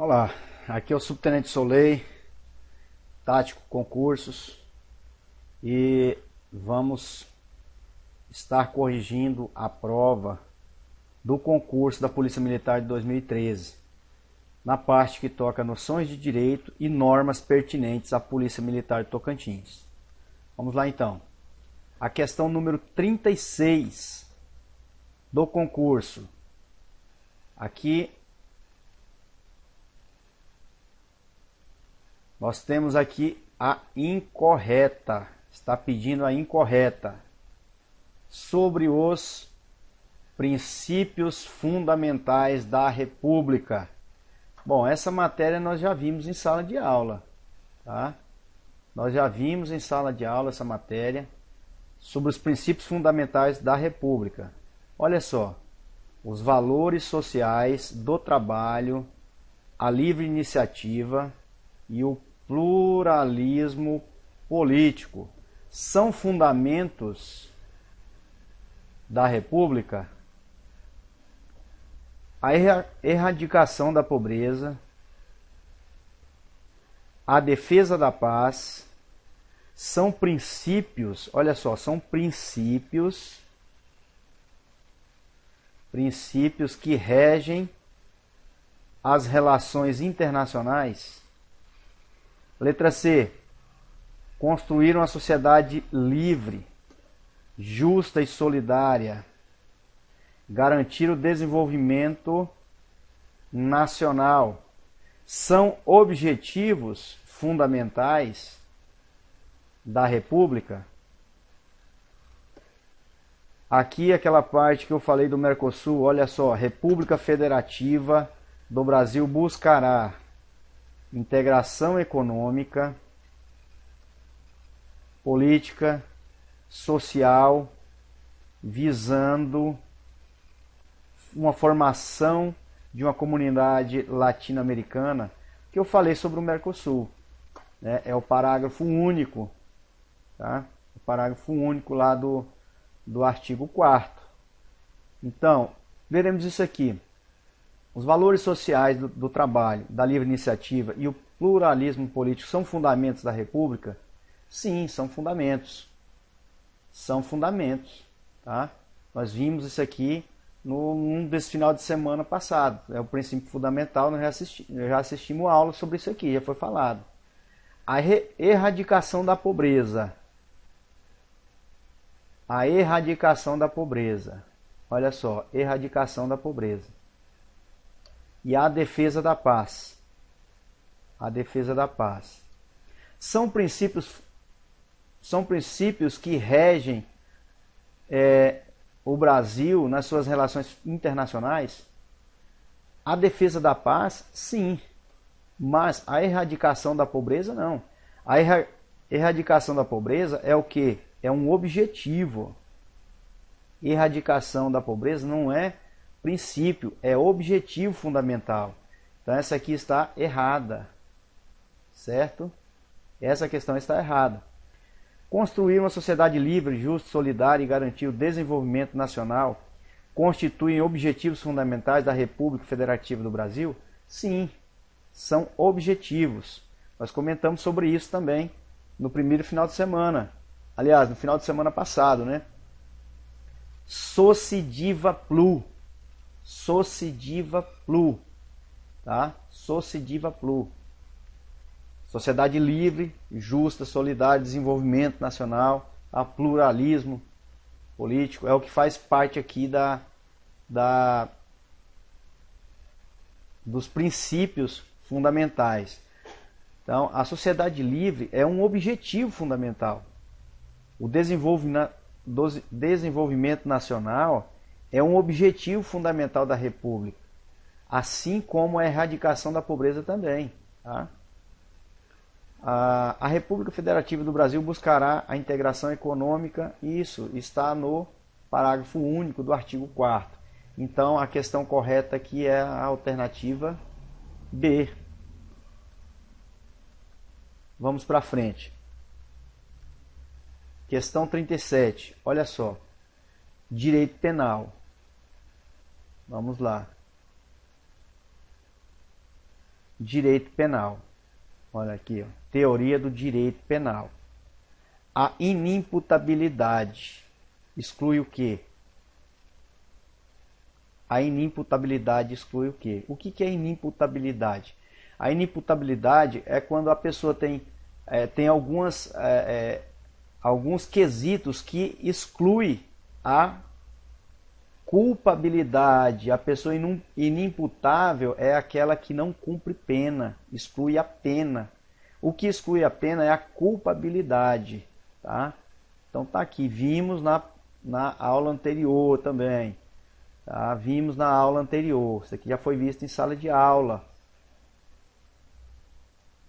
Olá, aqui é o Subtenente Soleil, Tático Concursos, e vamos estar corrigindo a prova do concurso da Polícia Militar de 2013, na parte que toca noções de direito e normas pertinentes à Polícia Militar de Tocantins. Vamos lá então. A questão número 36 do concurso. Aqui nós temos aqui a incorreta. Está pedindo a incorreta. Sobre os princípios fundamentais da República. Bom, essa matéria nós já vimos em sala de aula, tá? Nós já vimos em sala de aula essa matéria sobre os princípios fundamentais da República. Olha só, os valores sociais do trabalho, a livre iniciativa e o pluralismo político são fundamentos da República. A erradicação da pobreza, a defesa da paz, são princípios, olha só, são princípios que regem as relações internacionais. Letra C. Construir uma sociedade livre, justa e solidária. Garantir o desenvolvimento nacional. São objetivos fundamentais da República. Aqui aquela parte que eu falei do Mercosul, olha só, República Federativa do Brasil buscará integração econômica, política, social, visando uma formação de uma comunidade latino-americana, que eu falei sobre o Mercosul, né? É o parágrafo único, tá? O parágrafo único lá do artigo 4º. Então, veremos isso aqui. Os valores sociais do trabalho, da livre iniciativa e o pluralismo político são fundamentos da República? Sim, são fundamentos. São fundamentos, tá? Nós vimos isso aqui num desse final de semana passado. É o princípio fundamental, nós já assistimos aula sobre isso aqui, já foi falado. A erradicação da pobreza. A erradicação da pobreza. Olha só, erradicação da pobreza. E a defesa da paz. A defesa da paz. São princípios que regem o Brasil nas suas relações internacionais? A defesa da paz, sim. Mas a erradicação da pobreza, não. A erradicação da pobreza é o quê? É um objetivo. Erradicação da pobreza não é princípio, é objetivo fundamental. Então essa aqui está errada. Certo? Essa questão está errada. Construir uma sociedade livre, justa, solidária e garantir o desenvolvimento nacional constituem objetivos fundamentais da República Federativa do Brasil? Sim, são objetivos. Nós comentamos sobre isso também no primeiro final de semana. Aliás, no final de semana passado, né? Sociediva plu. Sociediva plu. Tá? Sociediva plu. Sociedade livre, justa, solidária, desenvolvimento nacional, a pluralismo político, é o que faz parte aqui dos princípios fundamentais. Então, a sociedade livre é um objetivo fundamental. O desenvolvimento nacional é um objetivo fundamental da República, assim como a erradicação da pobreza também, tá? A República Federativa do Brasil buscará a integração econômica, isso está no parágrafo único do artigo 4º. Então, a questão correta aqui é a alternativa B. Vamos para frente. Questão 37, olha só. Direito penal. Vamos lá. direito penal. Olha aqui, ó, teoria do direito penal. A inimputabilidade exclui o quê? A inimputabilidade exclui o quê? O que é inimputabilidade? A inimputabilidade é quando a pessoa tem alguns quesitos que exclui a culpabilidade. A pessoa inimputável é aquela que não cumpre pena, exclui a pena. O que exclui a pena é a culpabilidade. Tá? Então tá aqui, vimos na aula anterior também. Tá? Vimos na aula anterior. Isso aqui já foi visto em sala de aula.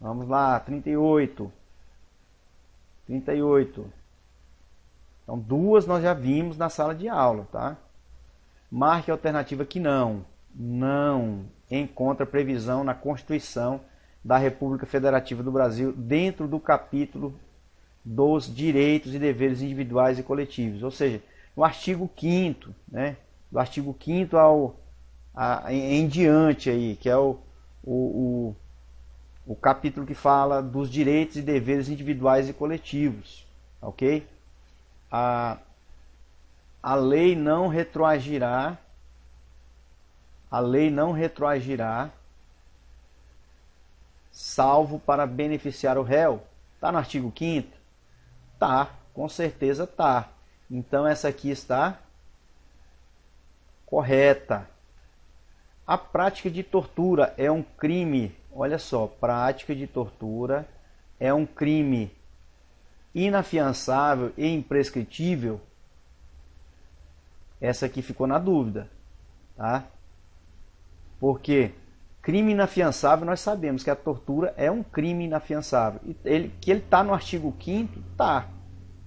Vamos lá, 38. 38. Então, duas nós já vimos na sala de aula, tá? Marque a alternativa que não encontra previsão na Constituição da República Federativa do Brasil dentro do capítulo dos direitos e deveres individuais e coletivos. Ou seja, no artigo 5º, né? Do artigo 5º em diante aí, que é o capítulo que fala dos direitos e deveres individuais e coletivos, ok? A lei não retroagirá, salvo para beneficiar o réu. Está no artigo 5º? Tá, com certeza tá. Então essa aqui está correta. A prática de tortura é um crime. Olha só, prática de tortura é um crime inafiançável e imprescritível. Essa aqui ficou na dúvida, tá? Porque crime inafiançável, nós sabemos que a tortura é um crime inafiançável. Que ele está no artigo 5º, tá,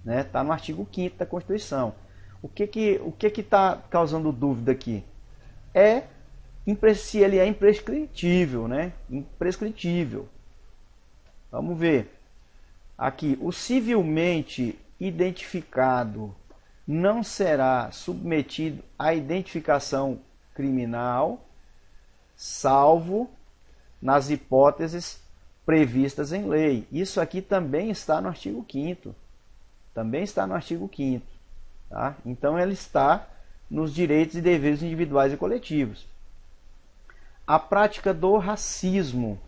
né? Tá no artigo 5º da Constituição. O que está causando dúvida aqui? Se ele é imprescritível, né? Imprescritível. Vamos ver. Aqui, o civilmente identificado não será submetido à identificação criminal, salvo nas hipóteses previstas em lei. Isso aqui também está no artigo 5º. Também está no artigo 5º. Tá? Então, ele está nos direitos e deveres individuais e coletivos. A prática do racismo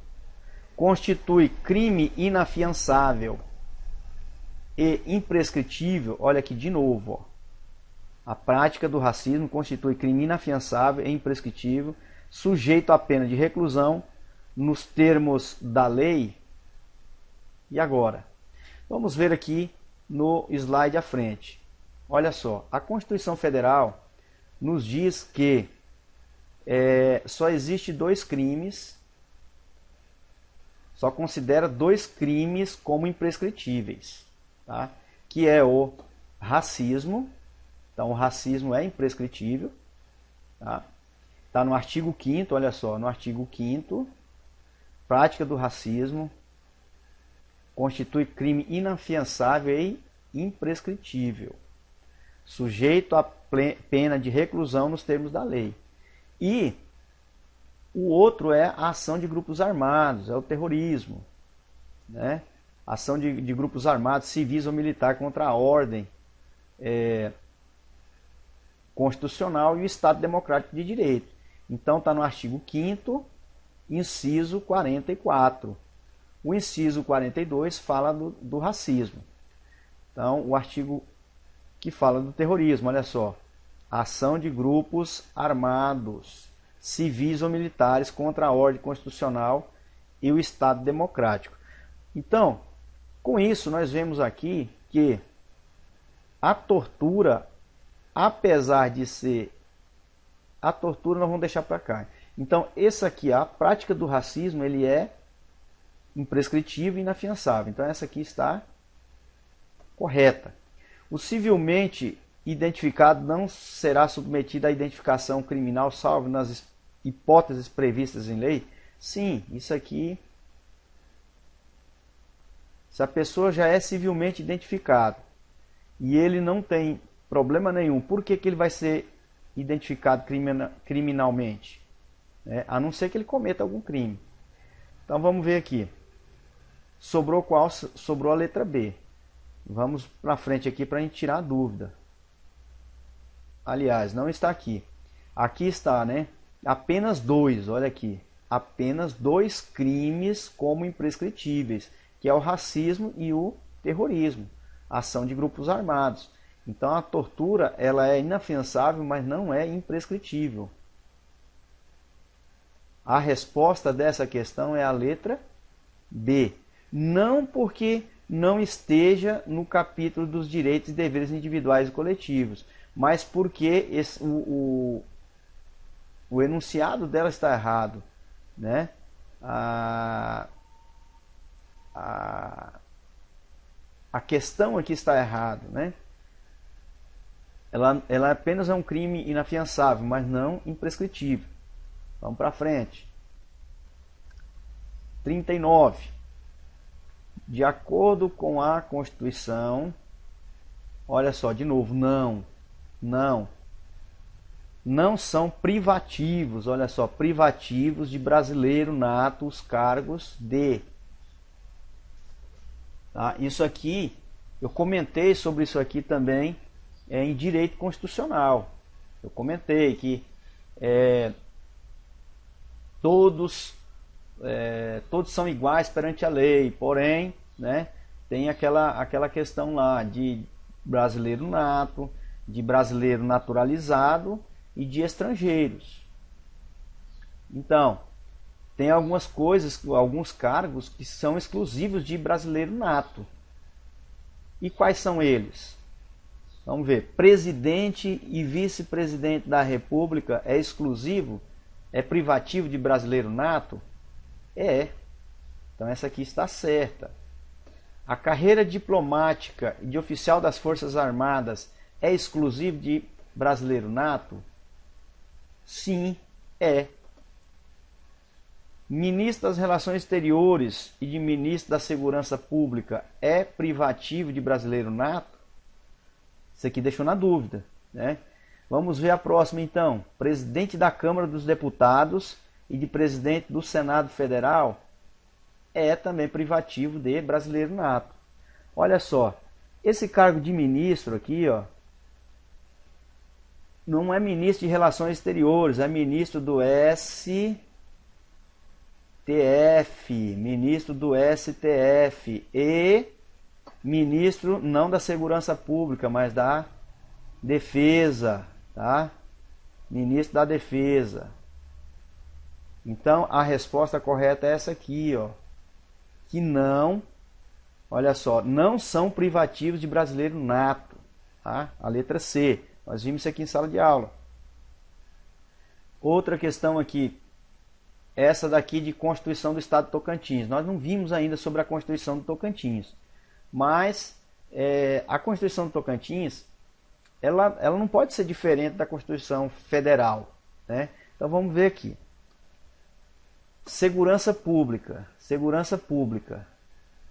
constitui crime inafiançável e imprescritível. Olha aqui de novo. Ó. A prática do racismo constitui crime inafiançável e imprescritível, sujeito à pena de reclusão nos termos da lei. E agora? Vamos ver aqui no slide à frente. Olha só, a Constituição Federal nos diz que só existe dois crimes, só considera dois crimes como imprescritíveis, tá? Que é o racismo. Então, o racismo é imprescritível, tá? Está no artigo 5º, olha só, no artigo 5º, prática do racismo constitui crime inafiançável e imprescritível, sujeito à pena de reclusão nos termos da lei. E o outro é a ação de grupos armados, é o terrorismo, né? Ação de grupos armados, civis ou militar contra a ordem constitucional e o Estado Democrático de Direito. Então está no artigo 5º, inciso 44. O inciso 42 fala do racismo. Então, o artigo que fala do terrorismo, olha só. Ação de grupos armados, civis ou militares contra a ordem constitucional e o Estado democrático. Então, com isso, nós vemos aqui que a tortura, apesar de ser... A tortura nós vamos deixar para cá. Então, essa aqui, a prática do racismo, ele é imprescritível e inafiançável. Então, essa aqui está correta. O civilmente identificado não será submetido à identificação criminal, salvo nas hipóteses previstas em lei? Sim, isso aqui... Se a pessoa já é civilmente identificado e ele não tem problema nenhum, por que ele vai ser identificado criminalmente? A não ser que ele cometa algum crime. Então vamos ver aqui. Sobrou qual? Sobrou a letra B. Vamos para frente aqui para a gente tirar a dúvida. Aliás, não está aqui. Aqui está, né? Apenas 2, olha aqui. Apenas 2 crimes como imprescritíveis, que é o racismo e o terrorismo, ação de grupos armados. Então a tortura ela é inafiançável, mas não é imprescritível. A resposta dessa questão é a letra B. Não porque não esteja no capítulo dos direitos e deveres individuais e coletivos, mas porque o enunciado dela está errado, né? A questão aqui está errada, né? Ela apenas é um crime inafiançável, mas não imprescritível. Vamos para frente. 39. De acordo com a Constituição, olha só, de novo, não são privativos, olha só, privativos de brasileiro nato os cargos de. Tá? Isso aqui, eu comentei sobre isso aqui também em direito constitucional. Eu comentei que todos são iguais perante a lei, porém, né, tem aquela questão lá de brasileiro nato, de brasileiro naturalizado e de estrangeiros. Então, tem algumas coisas, alguns cargos que são exclusivos de brasileiro nato. E quais são eles? Vamos ver. Presidente e vice-presidente da República é exclusivo? É privativo de brasileiro nato? É. Então essa aqui está certa. A carreira diplomática e de oficial das Forças Armadas é exclusivo de brasileiro nato? Sim, é. Ministro das Relações Exteriores e de Ministro da Segurança Pública é privativo de brasileiro nato? Isso aqui deixou na dúvida, né? Vamos ver a próxima então. Presidente da Câmara dos Deputados e de presidente do Senado Federal é também privativo de brasileiro nato. Olha só, esse cargo de ministro aqui, ó, não é ministro de Relações Exteriores, é ministro do STF, ministro do STF e ministro não da Segurança Pública, mas da Defesa, tá? Ministro da Defesa. Então a resposta correta é essa aqui, ó. Que não, olha só, não são privativos de brasileiro nato, tá? A letra C. Nós vimos isso aqui em sala de aula. Outra questão aqui, essa daqui de Constituição do Estado do Tocantins. Nós não vimos ainda sobre a Constituição do Tocantins, mas a Constituição do Tocantins, ela não pode ser diferente da Constituição Federal, né? Então vamos ver aqui. Segurança pública,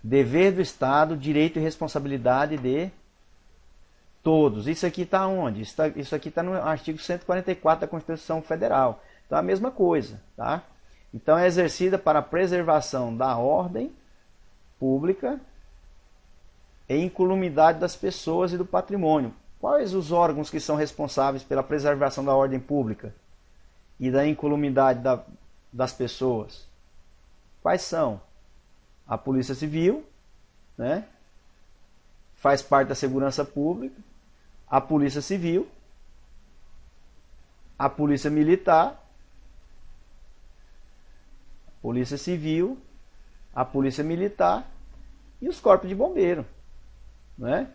dever do Estado, direito e responsabilidade de todos. Isso aqui está onde? Isso aqui está no artigo 144 da Constituição Federal. Então é a mesma coisa, tá? Então é exercida para a preservação da ordem pública e incolumidade das pessoas e do patrimônio. Quais os órgãos que são responsáveis pela preservação da ordem pública e da incolumidade das pessoas? Quais são? A Polícia Civil, né? Faz parte da segurança pública, a Polícia Civil, a Polícia Militar, Polícia Civil, a Polícia Militar e os corpos de bombeiro, né?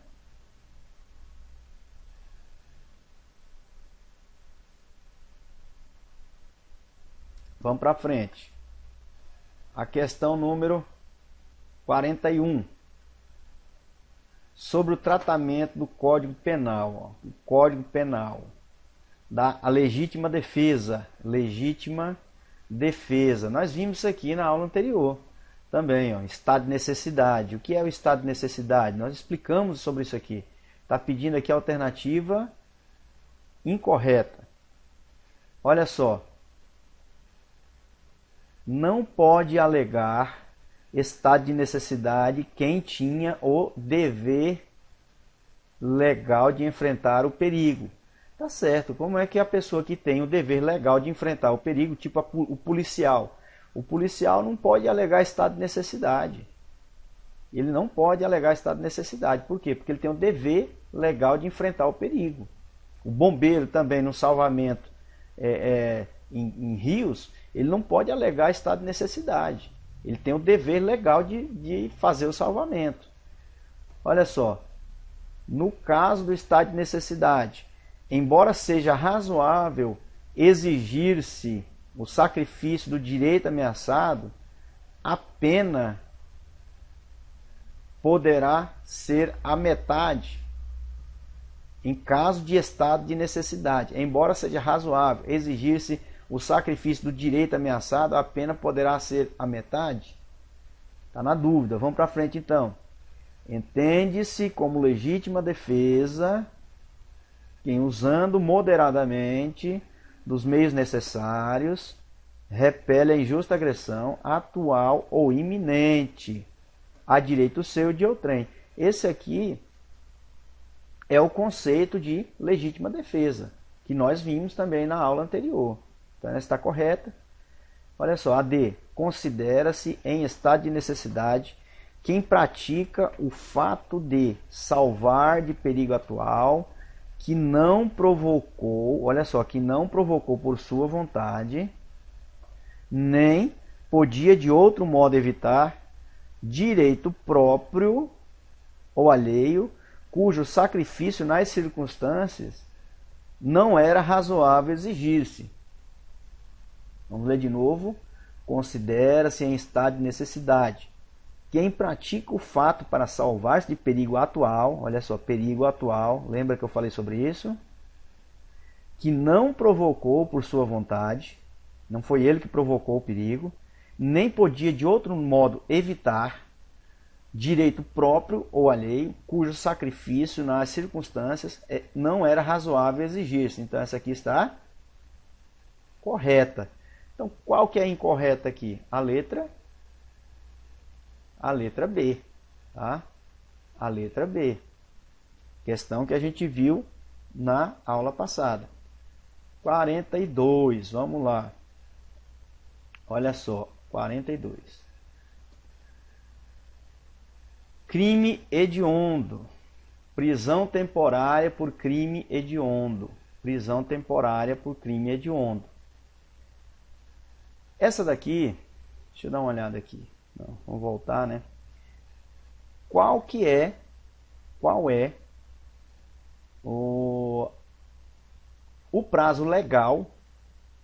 Vamos para frente. A questão número 41. Sobre o tratamento do Código Penal. Ó. O Código Penal. A legítima defesa. Legítima defesa. Nós vimos isso aqui na aula anterior. Também, ó, estado de necessidade. O que é o estado de necessidade? Nós explicamos sobre isso aqui. Está pedindo aqui a alternativa incorreta. Olha só. não pode alegar estado de necessidade quem tinha o dever legal de enfrentar o perigo. Tá certo, como é que a pessoa que tem o dever legal de enfrentar o perigo, tipo o policial, o policial não pode alegar estado de necessidade. Ele não pode alegar estado de necessidade. Por quê? Porque ele tem o dever legal de enfrentar o perigo. O bombeiro também no salvamento em rios, ele não pode alegar estado de necessidade. Ele tem o dever legal de fazer o salvamento. Olha só, no caso do estado de necessidade, embora seja razoável exigir-se o sacrifício do direito ameaçado, a pena poderá ser a metade em caso de estado de necessidade. Embora seja razoável exigir-se o sacrifício do direito ameaçado, a pena poderá ser a metade? Está na dúvida. Vamos para frente então. Entende-se como legítima defesa quem, usando moderadamente dos meios necessários, repele a injusta agressão atual ou iminente a direito seu de outrem. Esse aqui é o conceito de legítima defesa, que nós vimos também na aula anterior. Então, essa está correta. Olha só, a D. Considera-se em estado de necessidade quem pratica o fato de salvar de perigo atual que não provocou, olha só, que não provocou por sua vontade, nem podia de outro modo evitar direito próprio ou alheio, cujo sacrifício nas circunstâncias não era razoável exigir-se. Vamos ler de novo. Considera-se em estado de necessidade quem pratica o fato para salvar-se de perigo atual, olha só, perigo atual, lembra que eu falei sobre isso? Que não provocou por sua vontade, não foi ele que provocou o perigo, nem podia de outro modo evitar direito próprio ou alheio, cujo sacrifício nas circunstâncias não era razoável exigir-se. Então essa aqui está correta. Então qual que é a incorreta aqui? A letra B, tá? A letra B. Questão que a gente viu na aula passada. 42, vamos lá. Olha só, 42. Crime hediondo. Prisão temporária por crime hediondo. Prisão temporária por crime hediondo. Essa daqui, deixa eu dar uma olhada aqui. Não, vamos voltar, né? Qual é o prazo legal?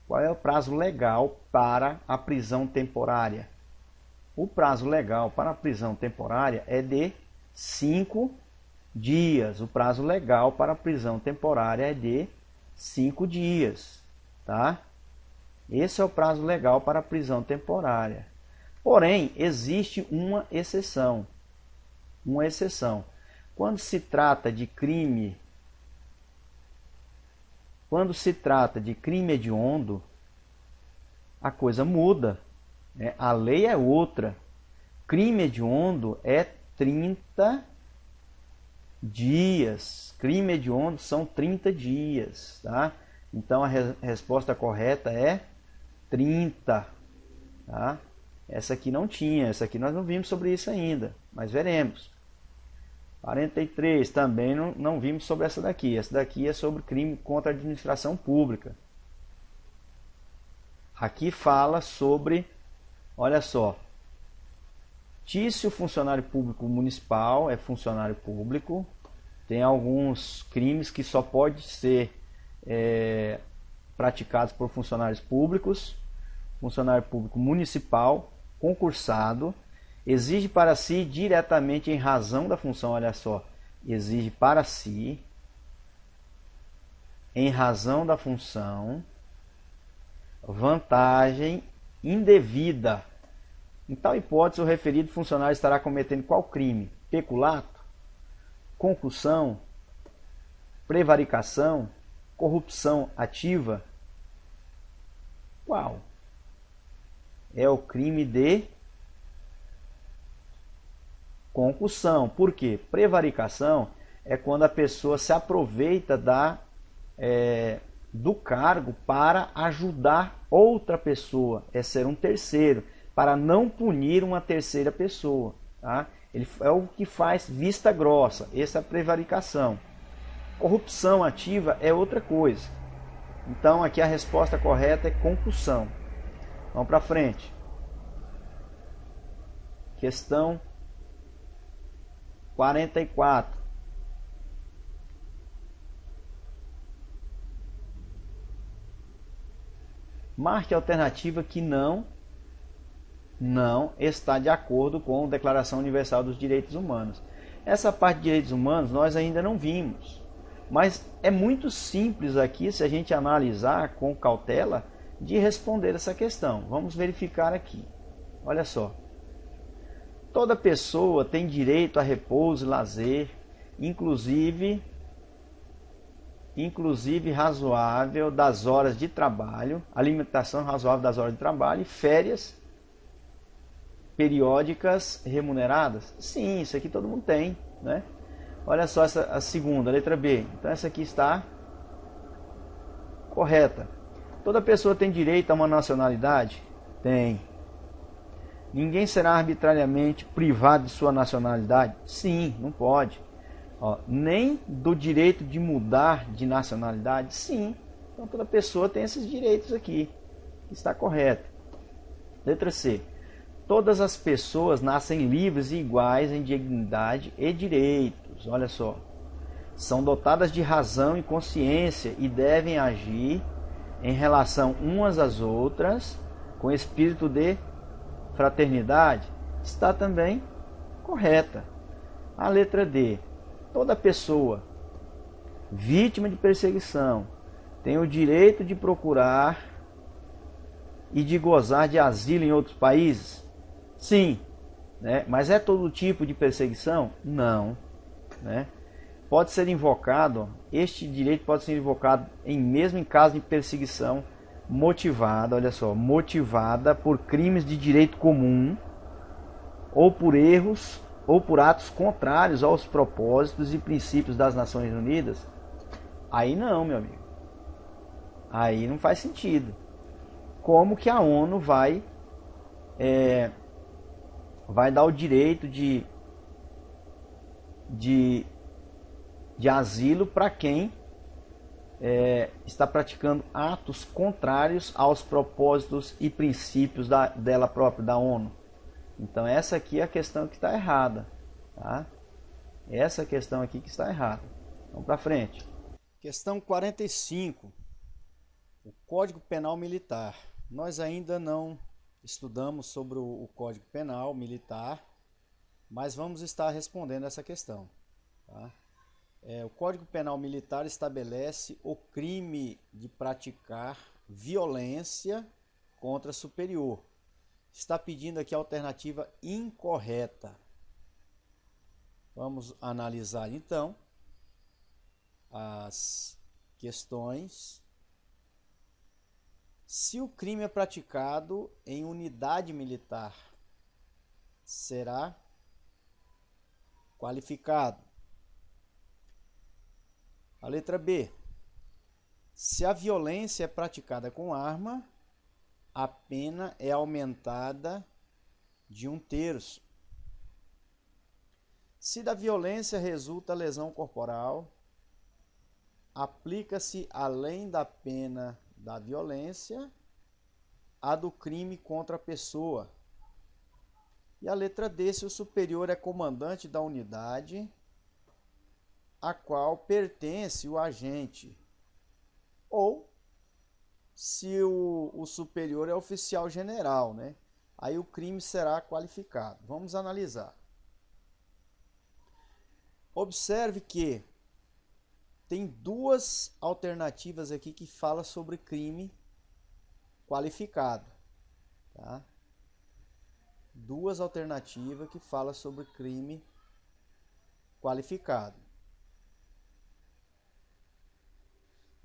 Qual é o prazo legal para a prisão temporária? O prazo legal para a prisão temporária é de 5 dias. O prazo legal para a prisão temporária é de 5 dias, tá? Esse é o prazo legal para a prisão temporária. Porém, existe uma exceção. Uma exceção. Quando se trata de crime hediondo, a coisa muda, né? A lei é outra. Crime hediondo é 30 dias. Crime hediondo são 30 dias, tá? Então a resposta correta é 30, tá? Essa aqui não tinha, essa aqui nós não vimos sobre isso ainda, mas veremos. 43, também não vimos sobre essa daqui. Essa daqui é sobre crime contra a administração pública. Aqui fala sobre, olha só, Tício, funcionário público municipal, é funcionário público. Tem alguns crimes que só pode ser praticados por funcionários públicos. Funcionário público municipal, concursado, exige para si diretamente em razão da função, olha só, exige para si, em razão da função, vantagem indevida. Em tal hipótese, o referido funcionário estará cometendo qual crime? Peculato, concussão, prevaricação, corrupção ativa? Qual? É o crime de concussão. Por quê? Prevaricação é quando a pessoa se aproveita do cargo para ajudar outra pessoa, é ser um terceiro, para não punir uma terceira pessoa. Tá? Ele é o que faz vista grossa, essa é a prevaricação. Corrupção ativa é outra coisa. Então aqui a resposta correta é concussão. Vamos para frente. Questão 44. Marque a alternativa que não está de acordo com a Declaração Universal dos Direitos Humanos. Essa parte de direitos humanos nós ainda não vimos, mas é muito simples aqui, se a gente analisar com cautela, de responder essa questão. Vamos verificar aqui. Olha só. Toda pessoa tem direito a repouso e lazer, inclusive razoável das horas de trabalho, alimentação razoável das horas de trabalho e férias periódicas remuneradas? Sim, isso aqui todo mundo tem, né? Olha só a segunda, a letra B. Então essa aqui está correta. Toda pessoa tem direito a uma nacionalidade? Tem. Ninguém será arbitrariamente privado de sua nacionalidade? Sim, não pode. Nem do direito de mudar de nacionalidade? Sim. Então toda pessoa tem esses direitos aqui. Está correto. Letra C. Todas as pessoas nascem livres e iguais em dignidade e direitos. Olha só. São dotadas de razão e consciência e devem agir em relação umas às outras com espírito de fraternidade. Está também correta. A letra D. Toda pessoa vítima de perseguição tem o direito de procurar e de gozar de asilo em outros países? Sim, né? Mas é todo tipo de perseguição? Não, né? Pode ser invocado, este direito pode ser invocado mesmo em caso de perseguição motivada, olha só, motivada por crimes de direito comum ou por erros ou por atos contrários aos propósitos e princípios das Nações Unidas? Aí não, meu amigo. Aí não faz sentido. Como que a ONU vai dar o direito de asilo para quem está praticando atos contrários aos propósitos e princípios dela própria, da ONU? Então essa aqui é a questão que está errada, tá? Essa questão aqui que está errada. Vamos para frente. Questão 45. O Código Penal Militar. Nós ainda não estudamos sobre o Código Penal Militar, mas vamos estar respondendo essa questão, tá? O Código Penal Militar estabelece o crime de praticar violência contra superior. Está pedindo aqui a alternativa incorreta. Vamos analisar então as questões. Se o crime é praticado em unidade militar, será qualificado. A letra B. Se a violência é praticada com arma, a pena é aumentada de 1/3. Se da violência resulta lesão corporal, aplica-se, além da pena da violência, a do crime contra a pessoa. E a letra D. Se o superior é comandante da unidade a qual pertence o agente, ou se o superior é oficial general, né? Aí o crime será qualificado. Vamos analisar. Observe que tem duas alternativas aqui que falam sobre crime qualificado, tá? Duas alternativas que falam sobre crime qualificado.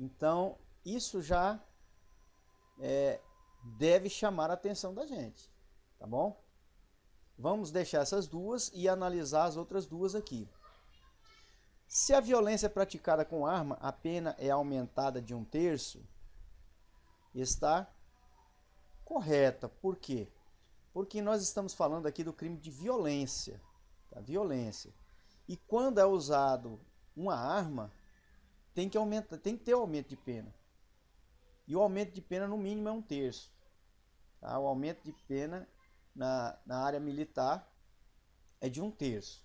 Então, isso já deve chamar a atenção da gente, tá bom? Vamos deixar essas duas e analisar as outras duas aqui. Se a violência é praticada com arma, a pena é aumentada de 1/3, está correta. Por quê? Porque nós estamos falando aqui do crime de violência, tá? Violência. E quando é usado uma arma, tem que ter o aumento de pena. E o aumento de pena no mínimo é 1/3. Tá? O aumento de pena na área militar é de 1/3.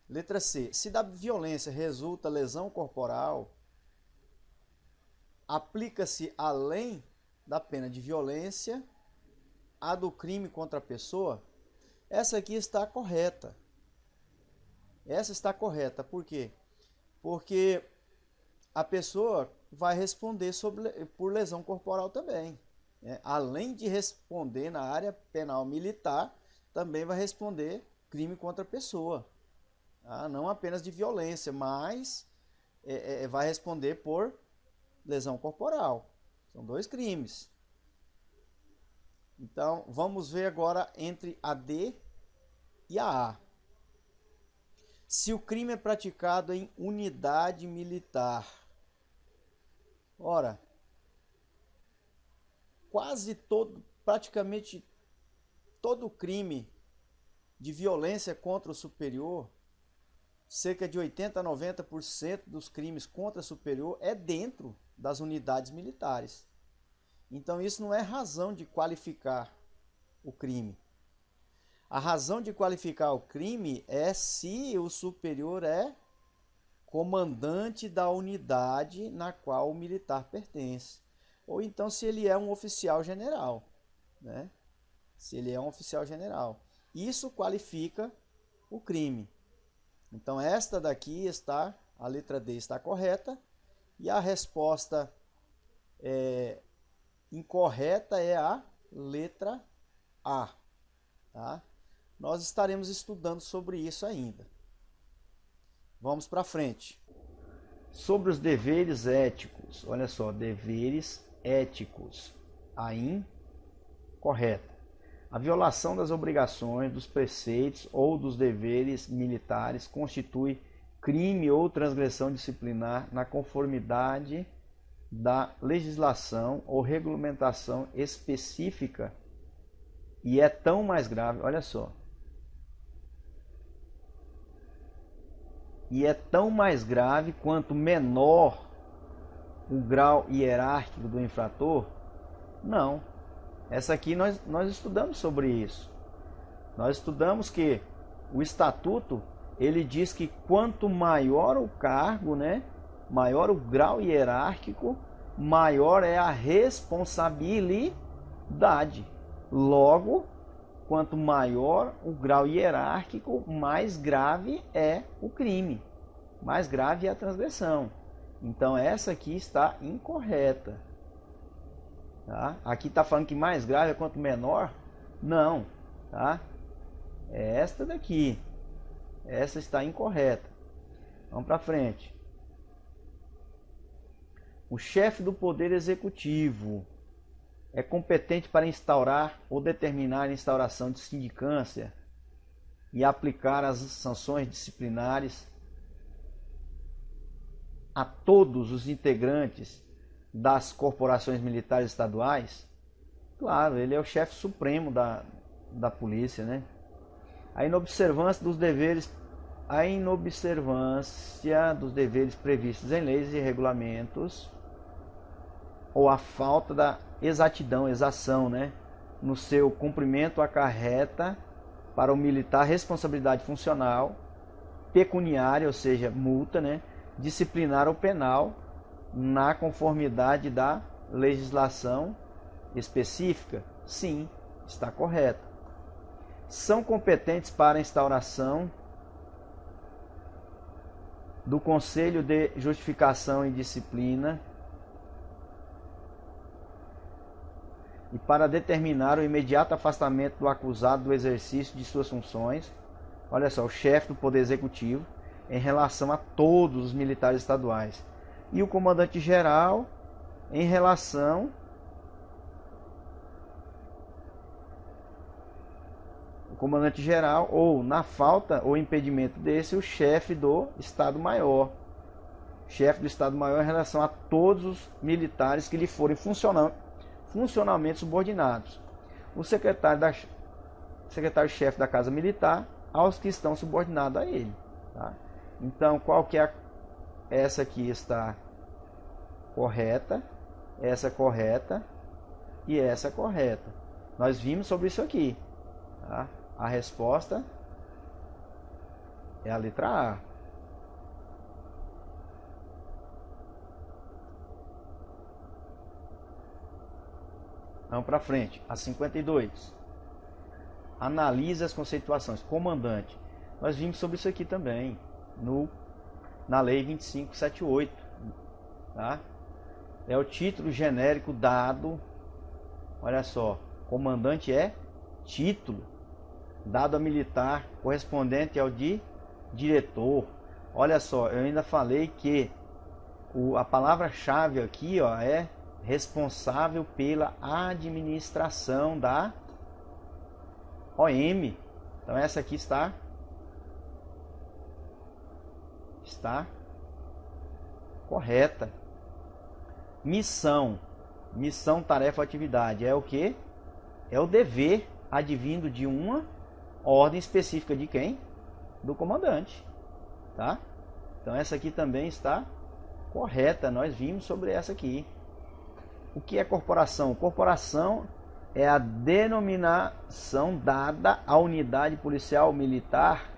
Letra C. Se da violência resulta lesão corporal, aplica-se além da pena de violência a do crime contra a pessoa? Essa aqui está correta. Essa está correta. Por quê? Porque a pessoa vai responder por lesão corporal também. Né? Além de responder na área penal militar, também vai responder crime contra a pessoa. Tá? Não apenas de violência, mas vai responder por lesão corporal. São 2 crimes. Então, vamos ver agora entre a D e a A. Se o crime é praticado em unidade militar. Ora, praticamente todo crime de violência contra o superior, cerca de 80 a 90% dos crimes contra o superior é dentro das unidades militares. Então isso não é razão de qualificar o crime. A razão de qualificar o crime é se o superior é comandante da unidade na qual o militar pertence. Ou então se ele é um oficial general, né? Se ele é um oficial general. Isso qualifica o crime. Então esta daqui está, a letra D está correta, e a resposta incorreta é a letra A. Tá? Nós estaremos estudando sobre isso ainda. Vamos para frente. Sobre os deveres éticos. Olha só, deveres éticos. A incorreta. A violação das obrigações, dos preceitos ou dos deveres militares constitui crime ou transgressão disciplinar na conformidade da legislação ou regulamentação específica e é tão mais grave, olha só, e é tão mais grave quanto menor o grau hierárquico do infrator? Não. Essa aqui nós estudamos sobre isso. Nós estudamos que o estatuto, ele diz que quanto maior o cargo, né, maior o grau hierárquico, maior é a responsabilidade. Logo, quanto maior o grau hierárquico, mais grave é o crime, mais grave é a transgressão. Então essa aqui está incorreta. Tá? Aqui está falando que mais grave é quanto menor? Não. Tá? É esta daqui. Essa está incorreta. Vamos para frente. O chefe do Poder Executivo é competente para instaurar ou determinar a instauração de sindicância e aplicar as sanções disciplinares a todos os integrantes das corporações militares estaduais? Claro, ele é o chefe supremo da polícia, né? A inobservância dos deveres previstos em leis e regulamentos ou a falta da exação, né, no seu cumprimento acarreta para o militar responsabilidade funcional, pecuniária, ou seja, multa, né, disciplinar ou penal, na conformidade da legislação específica? Sim, está correto. São competentes para a instauração do Conselho de Justificação e Disciplina e para determinar o imediato afastamento do acusado do exercício de suas funções. Olha só, o chefe do Poder Executivo em relação a todos os militares estaduais. E o comandante-geral em relação o comandante-geral, ou na falta ou impedimento desse, o chefe do Estado-Maior. Chefe do Estado-Maior em relação a todos os militares que lhe forem funcionalmente subordinados. O secretário-chefe da Casa Militar aos que estão subordinados a ele. Tá? Então, qual que é essa aqui está correta, essa correta e essa correta. Nós vimos sobre isso aqui. Tá? A resposta é a letra A. Vamos para frente. A 52. Analise as conceituações. Comandante. Nós vimos sobre isso aqui também. Na Lei 2578. Tá? É o título genérico dado. Olha só. Comandante é título dado a militar correspondente ao de diretor. Olha só, eu ainda falei que a palavra-chave aqui, ó, é responsável pela administração da OM. Então essa aqui está correta. Missão, tarefa, atividade é o que? É o dever advindo de uma ordem específica de quem? Do comandante, tá? Então essa aqui também está correta. Nós vimos sobre essa aqui. O que é corporação? Corporação é a denominação dada à unidade policial militar,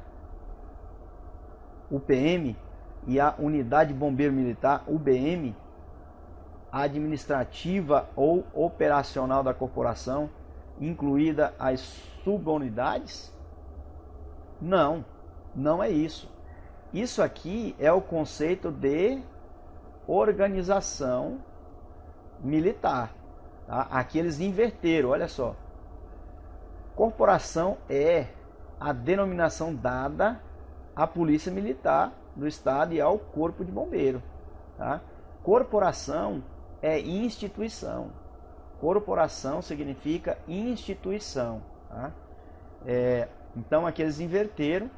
UPM, e à unidade bombeiro militar, UBM, administrativa ou operacional da corporação, incluída as subunidades? Não é isso. Isso aqui é o conceito de organização militar. Tá? Aqui eles inverteram, olha só. Corporação é a denominação dada à polícia militar do estado e ao corpo de bombeiro. Tá? Corporação é instituição. Corporação significa instituição. Tá? Então aqui eles inverteram.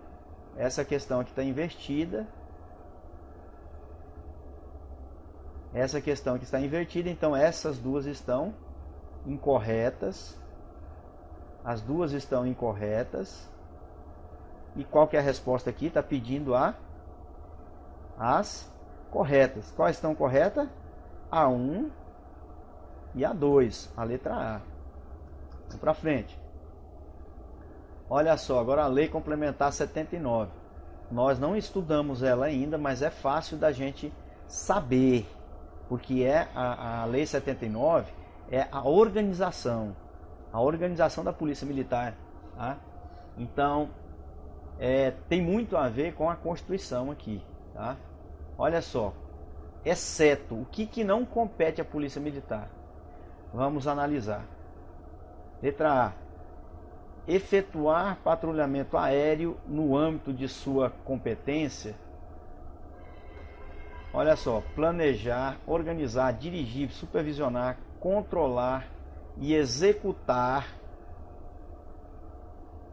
Essa questão aqui está invertida. Essa questão aqui está invertida. Então essas duas estão incorretas. As duas estão incorretas. E qual que é a resposta aqui? Está pedindo as corretas. Quais estão corretas? A 1 e a 2. A letra A. Vamos para frente. Olha só, agora a Lei Complementar 79. Nós não estudamos ela ainda, mas é fácil da gente saber. Porque a Lei 79 é a organização da Polícia Militar. Tá? Então, tem muito a ver com a Constituição aqui. Tá? Olha só, exceto o que não compete à Polícia Militar. Vamos analisar. Letra A. Efetuar patrulhamento aéreo no âmbito de sua competência. Olha só, planejar, organizar, dirigir, supervisionar, controlar e executar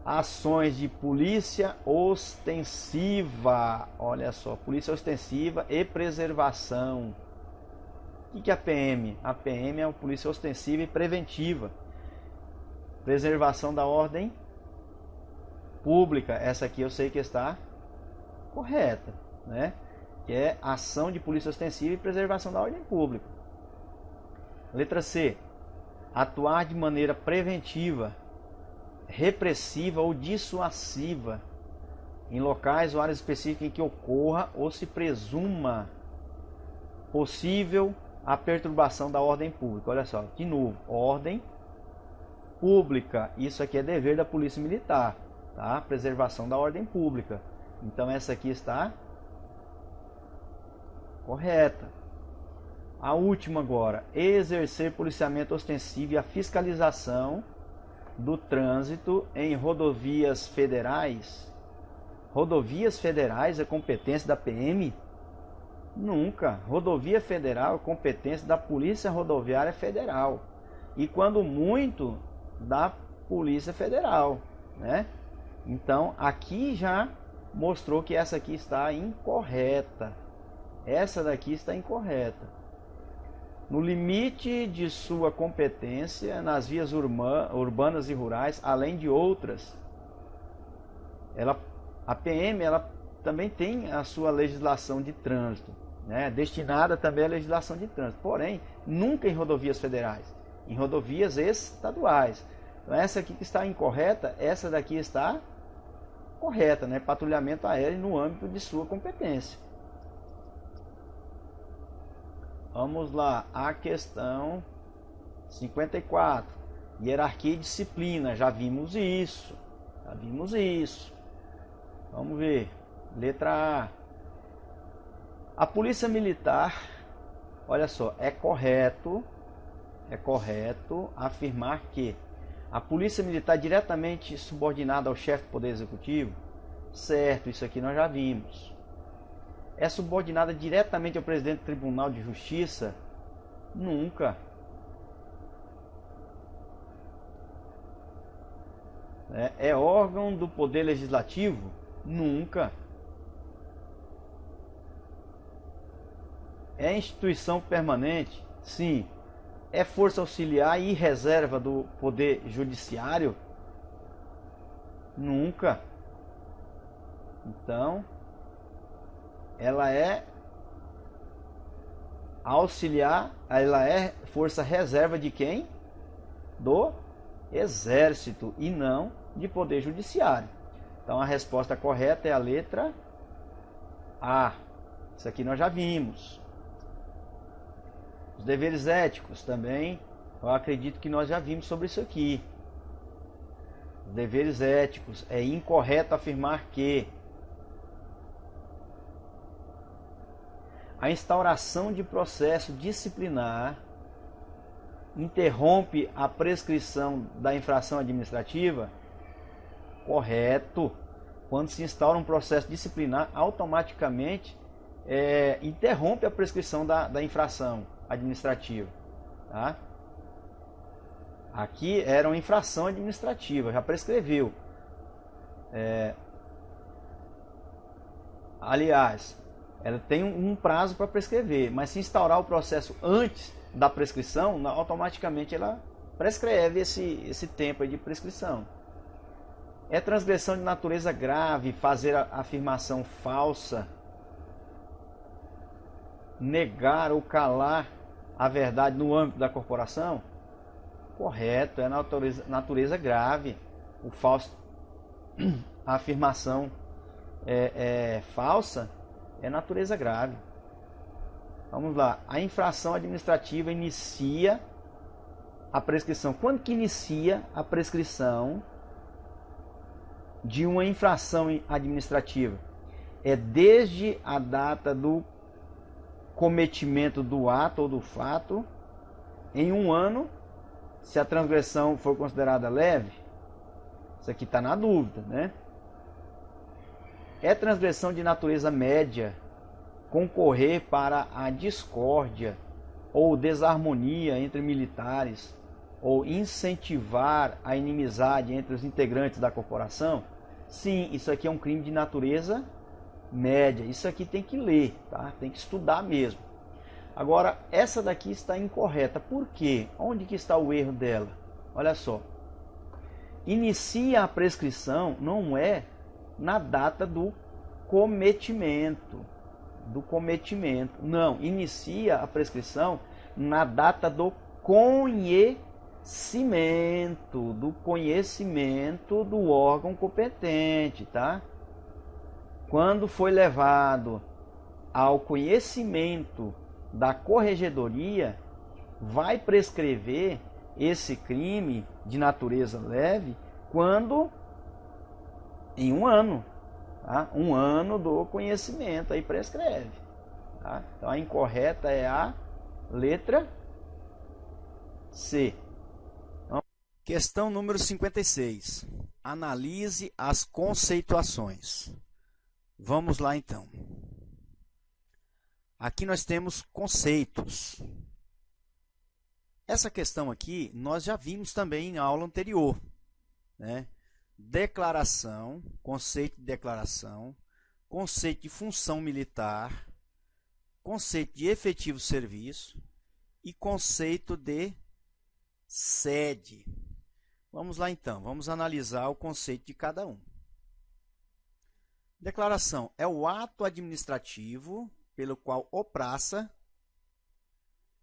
ações de polícia ostensiva. Olha só, polícia ostensiva e preservação. O que é a PM? A PM é uma polícia ostensiva e preventiva. Preservação da ordem pública. Essa aqui eu sei que está correta, né? Que é ação de polícia ostensiva e preservação da ordem pública. Letra C. Atuar de maneira preventiva, repressiva ou dissuasiva em locais ou áreas específicas em que ocorra ou se presuma possível a perturbação da ordem pública. Olha só, de novo, ordem pública. Isso aqui é dever da Polícia Militar, tá? Preservação da ordem pública. Então essa aqui está correta. A última agora, exercer policiamento ostensivo e a fiscalização do trânsito em rodovias federais. Rodovias federais é competência da PM? Nunca. Rodovia federal é competência da Polícia Rodoviária Federal. E quando muito, da Polícia Federal. né? Então aqui já mostrou que essa aqui está incorreta. Essa daqui está incorreta. No limite de sua competência nas vias urbanas e rurais, além de outras, a PM ela também tem a sua legislação de trânsito, né, destinada também à legislação de trânsito, porém, nunca em rodovias federais, em rodovias estaduais. Então, essa aqui que está incorreta, essa daqui está correta, né, patrulhamento aéreo no âmbito de sua competência. Vamos lá, a questão 54. Hierarquia e disciplina, já vimos isso. Vamos ver. Letra A. A polícia militar, olha só, é correto afirmar que a polícia militar é diretamente subordinada ao chefe do Poder Executivo? Certo, isso aqui nós já vimos. É subordinada diretamente ao presidente do Tribunal de Justiça? Nunca. É órgão do Poder Legislativo? Nunca. É instituição permanente? Sim. É força auxiliar e reserva do Poder Judiciário? Nunca. Então, ela é auxiliar, ela é força reserva de quem? Do Exército e não de Poder Judiciário. Então a resposta correta é a letra A. Isso aqui nós já vimos. Os deveres éticos também, eu acredito que nós já vimos sobre isso aqui. Os deveres éticos, é incorreto afirmar que a instauração de processo disciplinar interrompe a prescrição da infração administrativa? Correto. Quando se instaura um processo disciplinar, automaticamente interrompe a prescrição da infração administrativa. Tá? Aqui era uma infração administrativa, já prescreveu. Aliás, ela tem um prazo para prescrever, mas se instaurar o processo antes da prescrição, automaticamente ela prescreve esse tempo aí de prescrição. É transgressão de natureza grave fazer a afirmação falsa, negar ou calar a verdade no âmbito da corporação? Correto, é natureza grave. O falso, a afirmação falsa é natureza grave. Vamos lá, a infração administrativa inicia a prescrição. Quando que inicia a prescrição de uma infração administrativa? É desde a data do cometimento do ato ou do fato, em um ano, se a transgressão for considerada leve. Isso aqui está na dúvida, né? É transgressão de natureza média concorrer para a discórdia ou desarmonia entre militares ou incentivar a inimizade entre os integrantes da corporação? Sim, isso aqui é um crime de natureza média. Isso aqui tem que ler, tá? Tem que estudar mesmo. Agora, essa daqui está incorreta. Por quê? Onde que está o erro dela? Olha só. Inicia a prescrição não é na data do cometimento. Não, inicia a prescrição na data do conhecimento do órgão competente, tá? Quando foi levado ao conhecimento da corregedoria, vai prescrever esse crime de natureza leve quando em um ano. Tá? Um ano do conhecimento, aí prescreve. Tá? Então a incorreta é a letra C. Então, questão número 56. Analise as conceituações. Vamos lá então. Aqui nós temos conceitos. Essa questão aqui nós já vimos também em aula anterior, né? declaração, conceito de declaração, conceito de função militar, conceito de efetivo serviço e conceito de sede. Vamos lá então, vamos analisar o conceito de cada um. Declaração é o ato administrativo pelo qual o praça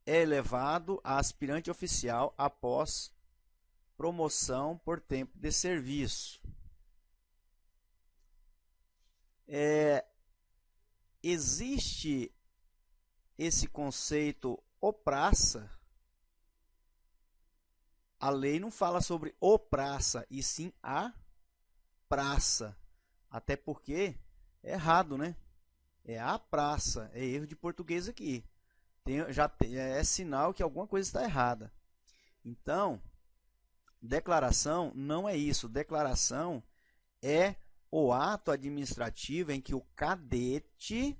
é elevado a aspirante oficial após promoção por tempo de serviço. Existe esse conceito o praça. A lei não fala sobre o praça, e sim a praça. Até porque é errado, né? É a praça, é erro de português aqui. É sinal que alguma coisa está errada. Então, declaração não é isso. Declaração é o ato administrativo em que o cadete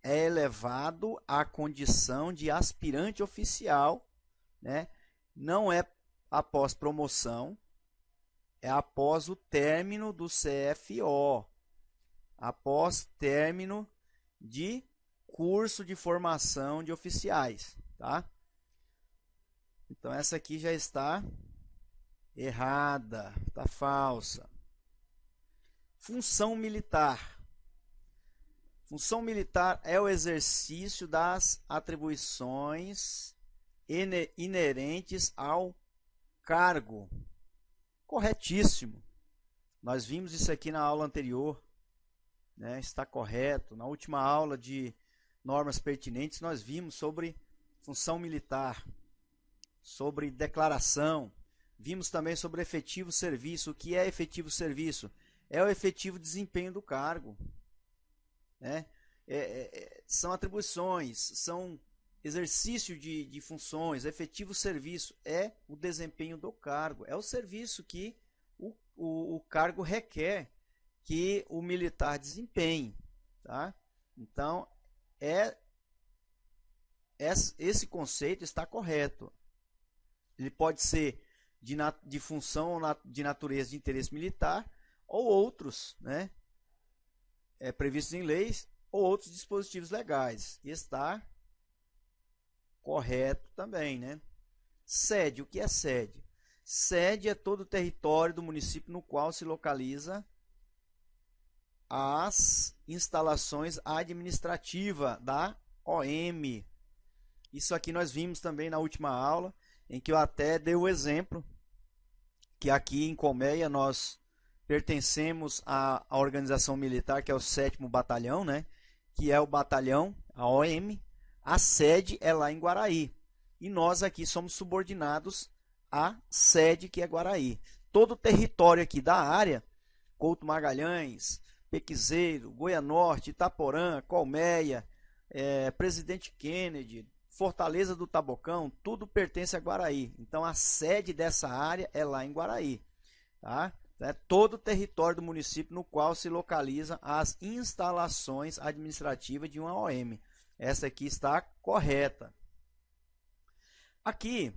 é elevado à condição de aspirante oficial, né? Não é após promoção, é após o término do CFO, após término de curso de formação de oficiais, tá? Então essa aqui já está errada, está falsa. Função militar. Função militar é o exercício das atribuições inerentes ao cargo. Corretíssimo. Nós vimos isso aqui na aula anterior, né? Está correto. Na última aula de normas pertinentes, nós vimos sobre função militar, sobre declaração. Vimos também sobre efetivo serviço. O que é efetivo serviço? É o efetivo desempenho do cargo, né? São atribuições, são exercício de funções. Efetivo serviço é o desempenho do cargo, é o serviço que o cargo requer que o militar desempenhe, tá? Então, esse conceito está correto. Ele pode ser de função de natureza de interesse militar ou outros, né? Previstos em leis ou outros dispositivos legais. E está correto também, né? Sede, o que é sede? Sede é todo o território do município no qual se localiza as instalações administrativas da OM. Isso aqui nós vimos também na última aula, em que eu até dei o exemplo que aqui em Colmeia nós pertencemos à organização militar, que é o 7º Batalhão, né? Que é o batalhão, a OM. A sede é lá em Guaraí. E nós aqui somos subordinados à sede, que é Guaraí. Todo o território aqui da área, Couto Magalhães, Pequizeiro, Goianorte, Itaporã, Colmeia, Presidente Kennedy, Fortaleza do Tabocão, tudo pertence a Guaraí. Então a sede dessa área é lá em Guaraí, tá? É todo o território do município no qual se localizam as instalações administrativas de uma OM. Essa aqui está correta. Aqui,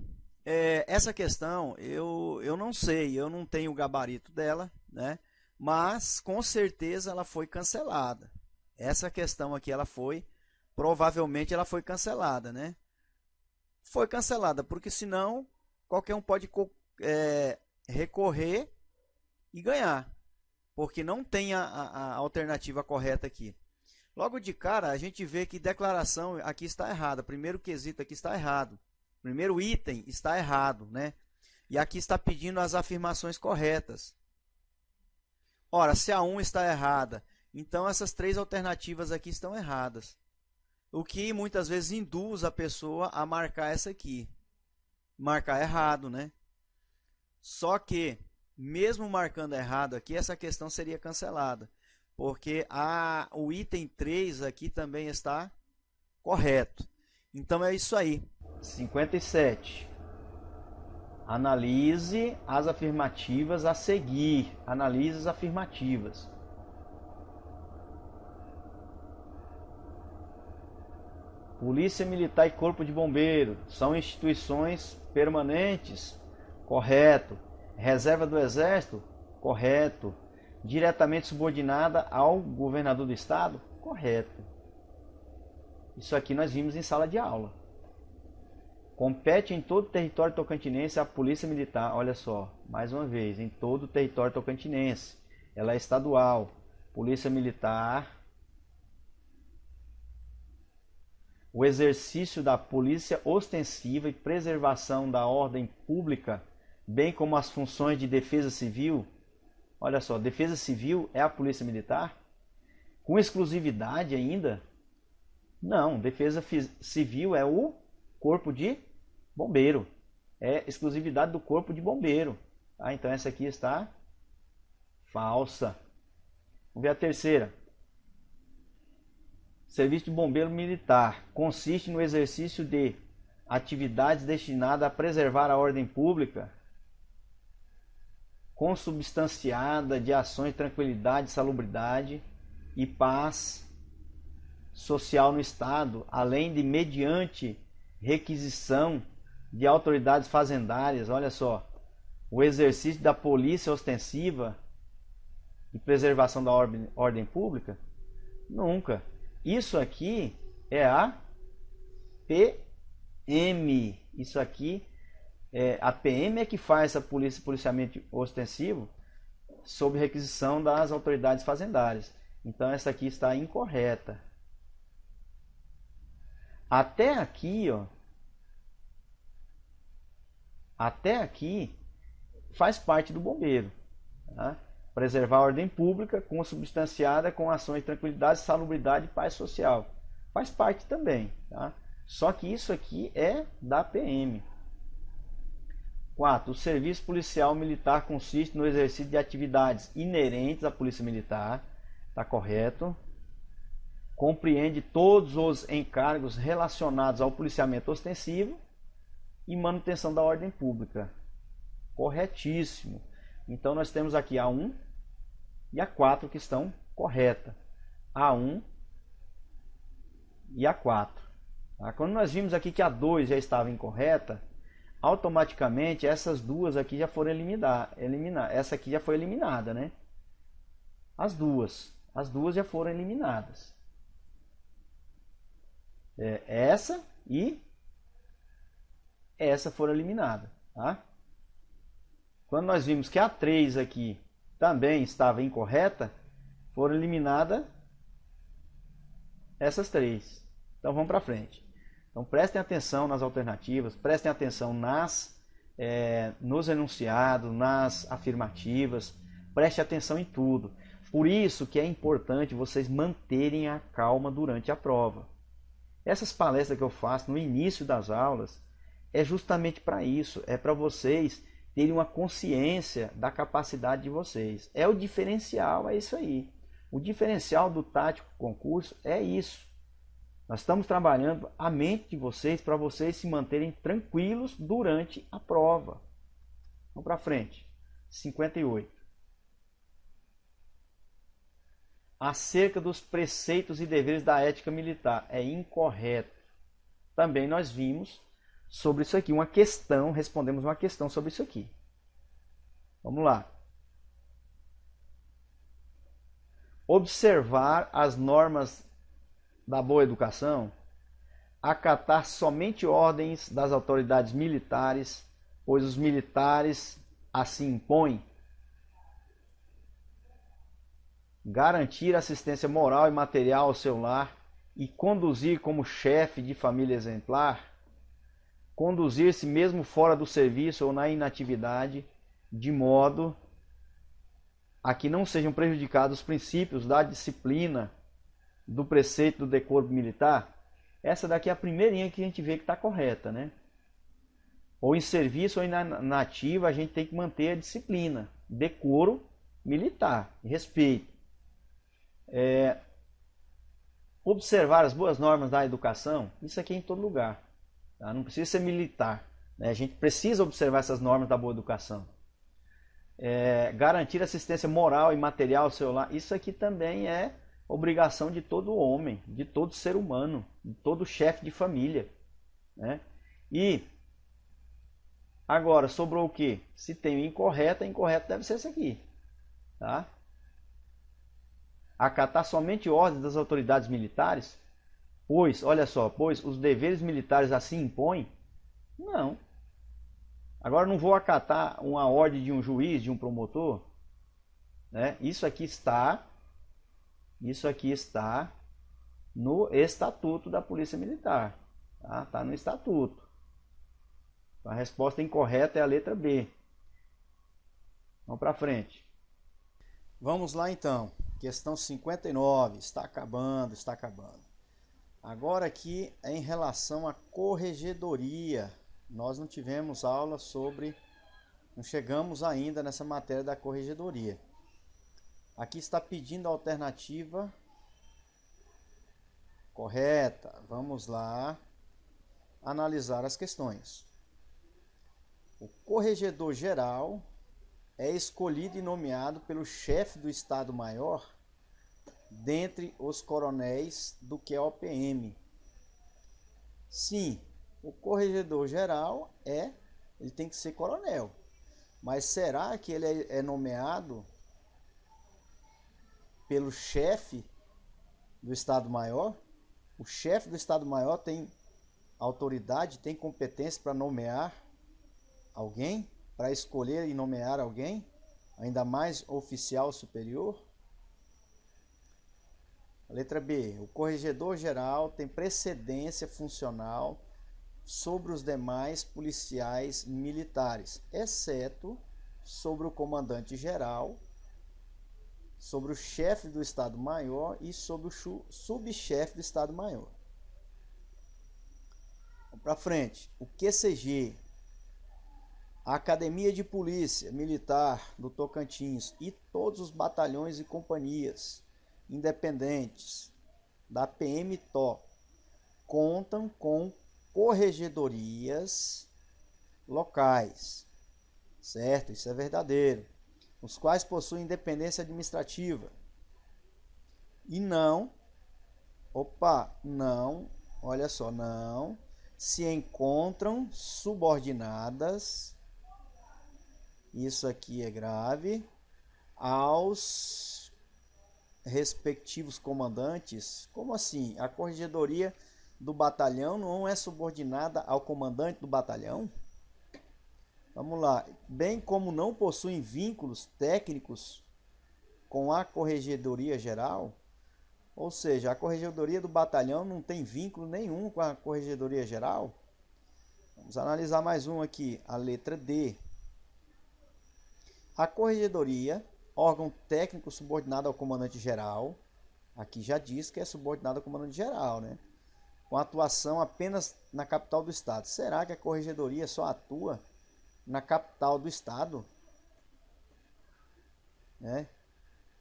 essa questão eu não sei, eu não tenho o gabarito dela, né? Mas com certeza ela foi cancelada. Essa questão aqui provavelmente ela foi cancelada, né? Foi cancelada porque senão qualquer um pode recorrer e ganhar, porque não tem a alternativa correta aqui. Logo de cara, a gente vê que declaração aqui está errada. Primeiro quesito aqui está errado. Primeiro item está errado, né? E aqui está pedindo as afirmações corretas. Ora, se a 1 está errada, então essas 3 alternativas aqui estão erradas. O que muitas vezes induz a pessoa a marcar essa aqui. Marcar errado, né? Só que mesmo marcando errado aqui, essa questão seria cancelada, porque o item 3 aqui também está correto. Então é isso aí. 57. Analise as afirmativas a seguir. Analise as afirmativas. Polícia Militar e Corpo de Bombeiro são instituições permanentes, correto. Reserva do Exército, correto. Diretamente subordinada ao governador do estado, correto. Isso aqui nós vimos em sala de aula. Compete em todo o território tocantinense a Polícia Militar, olha só, mais uma vez, em todo o território tocantinense. Ela é estadual. Polícia Militar. O exercício da polícia ostensiva e preservação da ordem pública, bem como as funções de defesa civil. Olha só, defesa civil é a Polícia Militar? Com exclusividade ainda? Não, defesa civil é o Corpo de Bombeiro. É exclusividade do Corpo de Bombeiro. Ah, então essa aqui está falsa. Vamos ver a terceira. Serviço de Bombeiro Militar consiste no exercício de atividades destinadas a preservar a ordem pública, consubstanciada de ações de tranquilidade, salubridade e paz social no Estado, além de mediante requisição de autoridades fazendárias. Olha só, o exercício da polícia ostensiva e preservação da ordem pública? Nunca. Isso aqui é a PM. Isso aqui a PM é que faz essa policiamento ostensivo sob requisição das autoridades fazendárias. Então essa aqui está incorreta. Até aqui, ó. Até aqui faz parte do bombeiro. Tá? Preservar a ordem pública consubstanciada com ações de tranquilidade, salubridade e paz social. Faz parte também. Tá? Só que isso aqui é da PM. 4. O serviço policial militar consiste no exercício de atividades inerentes à polícia militar. Está correto. Compreende todos os encargos relacionados ao policiamento ostensivo e manutenção da ordem pública. Corretíssimo. Então nós temos aqui a 1 e a 4 que estão corretas. A 1 e a 4. Tá? Quando nós vimos aqui que a 2 já estava incorreta, automaticamente essas duas aqui já foram eliminadas. Essa aqui já foi eliminada, né? As duas já foram eliminadas. Essa e essa foram eliminadas, tá? Quando nós vimos que a 3 aqui também estava incorreta, foram eliminadas essas 3. Então vamos para frente. Então prestem atenção nas alternativas, prestem atenção nos enunciados, nas afirmativas, preste atenção em tudo. Por isso que é importante vocês manterem a calma durante a prova. Essas palestras que eu faço no início das aulas é justamente para isso, é para vocês terem uma consciência da capacidade de vocês. É o diferencial, é isso aí. O diferencial do tático concurso é isso. Nós estamos trabalhando a mente de vocês para vocês se manterem tranquilos durante a prova. Vamos para frente. 58. Acerca dos preceitos e deveres da ética militar. É incorreto. Também nós vimos sobre isso aqui uma questão, respondemos uma questão sobre isso aqui. Vamos lá. Observar as normas da boa educação, acatar somente ordens das autoridades militares, pois os militares assim impõem, garantir assistência moral e material ao seu lar e conduzir como chefe de família exemplar, conduzir-se mesmo fora do serviço ou na inatividade, de modo a que não sejam prejudicados os princípios da disciplina, do preceito do decoro militar. Essa daqui é a primeirinha que a gente vê que está correta, né? Ou em serviço ou na ativa, a gente tem que manter a disciplina, decoro militar, respeito. Observar as boas normas da educação, isso aqui é em todo lugar. Tá? Não precisa ser militar. Né? A gente precisa observar essas normas da boa educação. Garantir assistência moral e material ao seu lar, isso aqui também é obrigação de todo homem, de todo ser humano, de todo chefe de família, né? E agora sobrou o quê? Se tem o incorreto, a incorreta deve ser esse aqui, tá? Acatar somente ordens das autoridades militares, pois, olha só, pois os deveres militares assim impõem? Não. Agora não vou acatar uma ordem de um juiz, de um promotor, né? Isso aqui está no Estatuto da Polícia Militar, tá? Tá no Estatuto. A resposta incorreta é a letra B. Vamos para frente. Vamos lá então. Questão 59. Está acabando, está acabando. Agora aqui é em relação à corregedoria. Nós não tivemos aula sobre... Não chegamos ainda nessa matéria da corregedoria. Aqui está pedindo a alternativa correta. Vamos lá analisar as questões. O corregedor-geral é escolhido e nomeado pelo chefe do Estado-Maior dentre os coronéis do QOPM. Sim, o corregedor-geral ele tem que ser coronel. Mas será que ele é nomeado pelo chefe do Estado-Maior? O chefe do Estado-Maior tem autoridade, tem competência para nomear alguém, para escolher e nomear alguém, ainda mais oficial superior? Letra B. O corregedor-geral tem precedência funcional sobre os demais policiais militares, exceto sobre o comandante-geral, sobre o chefe do Estado-Maior e sobre o subchefe do Estado-Maior. Vamos para frente. O QCG, a Academia de Polícia Militar do Tocantins e todos os batalhões e companhias independentes da PM-TO contam com corregedorias locais, certo? Isso é verdadeiro. Os quais possuem independência administrativa e não, olha só, não se encontram subordinadas, isso aqui é grave, aos respectivos comandantes. Como assim? A corregedoria do batalhão não é subordinada ao comandante do batalhão? Vamos lá. Bem como não possuem vínculos técnicos com a corregedoria geral, ou seja, a corregedoria do batalhão não tem vínculo nenhum com a corregedoria geral. Vamos analisar mais um aqui, a letra D. A corregedoria, órgão técnico subordinado ao comandante-geral, aqui já diz que é subordinado ao comandante-geral, né? Com atuação apenas na capital do estado. Será que a corregedoria só atua na capital do estado? Né?